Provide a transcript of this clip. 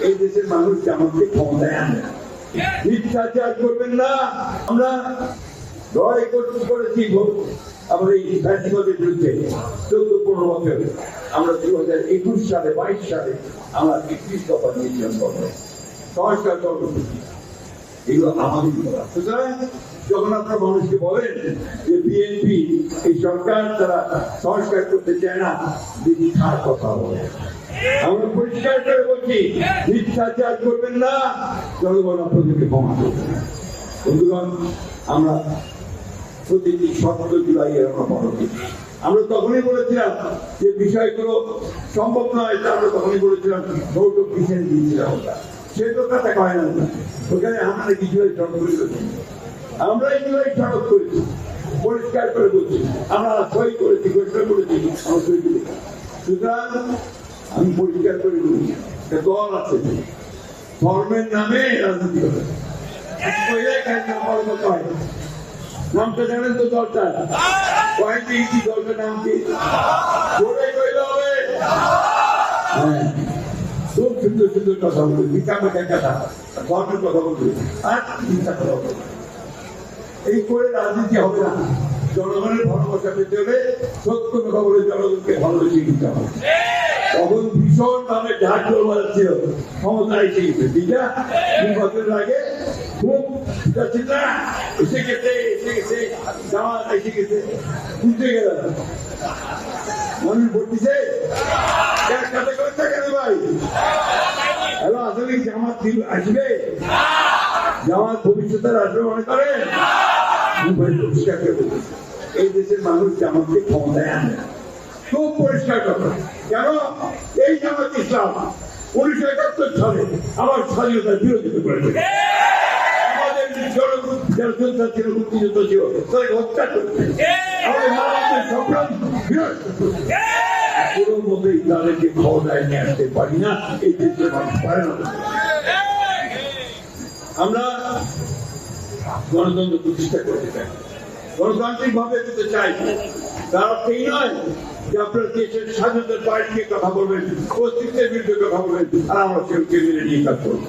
এই দেশের মানুষ আমাকে ক্ষমতায় আনে, মিথ্যাচার করবেন না। আমরা লড়াই করেছি আমাদের এই ফ্যাসিবাদের বিরুদ্ধে 14-15 বছর। আমরা 2021 সালে 22 সালে আমরা 31 দফা নিয়েছিলাম সংস্কার কর্মসূচি, এগুলো আমাদের করা। সুতরাং যখন আপনারা মানুষকে বলেন যে বিএনপি এই সরকার তারা সংস্কার করতে চায় না, মিথ্যার কথা বলে। আমরা পরিষ্কার করে বলছি, মিথ্যাচার করবেন না, জনগণ আপনাদেরকে ক্ষমা করবেন। বন্ধুগণ, আমরা প্রতিটি 17 জুলাই আমরা পালন করি। আমরা তখনই বলেছিলাম যে বিষয়গুলো সম্ভব নয়, আমরা তখনই বলেছিলাম ভোট পিছনে দিয়েছিলাম। সে তো কথা কয় না, ওখানে আমরা কিছু সড়ক করেছি, আমরা এগুলো সড়ক করেছি, পরিষ্কার করে বলছি, আমরা সই করেছি, ঘোষণা করেছি, আমরা সই করেছি। সুতরাং আমি পরিষ্কার করে বলছি, একটা দল আছে, ধর্মের নামে রাজনীতি করে। নামটা জানেন তো দলটা? কয়েকটি কি দলটার নাম কি? জোরে কইলে হবে। হ্যাঁ, খুব সুন্দর সুন্দর কথা বলবে, মিথ্যা কথা, ধর্মের কথা বলবে, আর মিথ্যা কথা বলবে। এই করে রাজনীতি হবে না। জনগণের ভালোবাসা পেতে হলে সত্য কথা বলে জনগণকে ভালোবেসে দিতে হবে। তখন ভীষণ ভাবে ঢাক ছিল, ক্ষমতা এসে গেছে, ঠিক না? নির্বাচনের আগে খুব চিন্তা এসে গেছে, জামাত এসে গেছে, বুঝতে গেল মানুষ ভর্তিছে কেন ভাই? হ্যালো, আসলে জামাত আসবে, জামাত ভবিষ্যতে আসবে মনে করেন? এই দেশের মানুষ জামাতকে ক্ষমতায় আনে, খুব পরিষ্কার কথা। কেন? এই জামাত ইসলাম 1971 সালে আমার স্বাধীনতার বিরোধিতা করেছে। আমাদের জনসংখ্যা ছিল, মুক্তিযুদ্ধ ছিল, তাদেরকে হত্যা করছে, আমাদের মানুষের সংগ্রাম বিরোধ করছে। কোনো মতেই তাদেরকে ক্ষমতায় নিয়ে আসতে পারি না, এই দেশের মানুষ পারে না। আমরা গণতন্ত্র প্রতিষ্ঠা করতে চাই, গণতান্ত্রিক ভাবে করতে চাই। তার অর্থ এই নয় যে আপনার দেশের স্বাধীনতার বাইরে নিয়ে কথা বলবেন, অস্তিত্বের বিরুদ্ধে কথা বলবেন, আর আমরা সেগুলোকে মেনে নিয়ে কাজ করবো।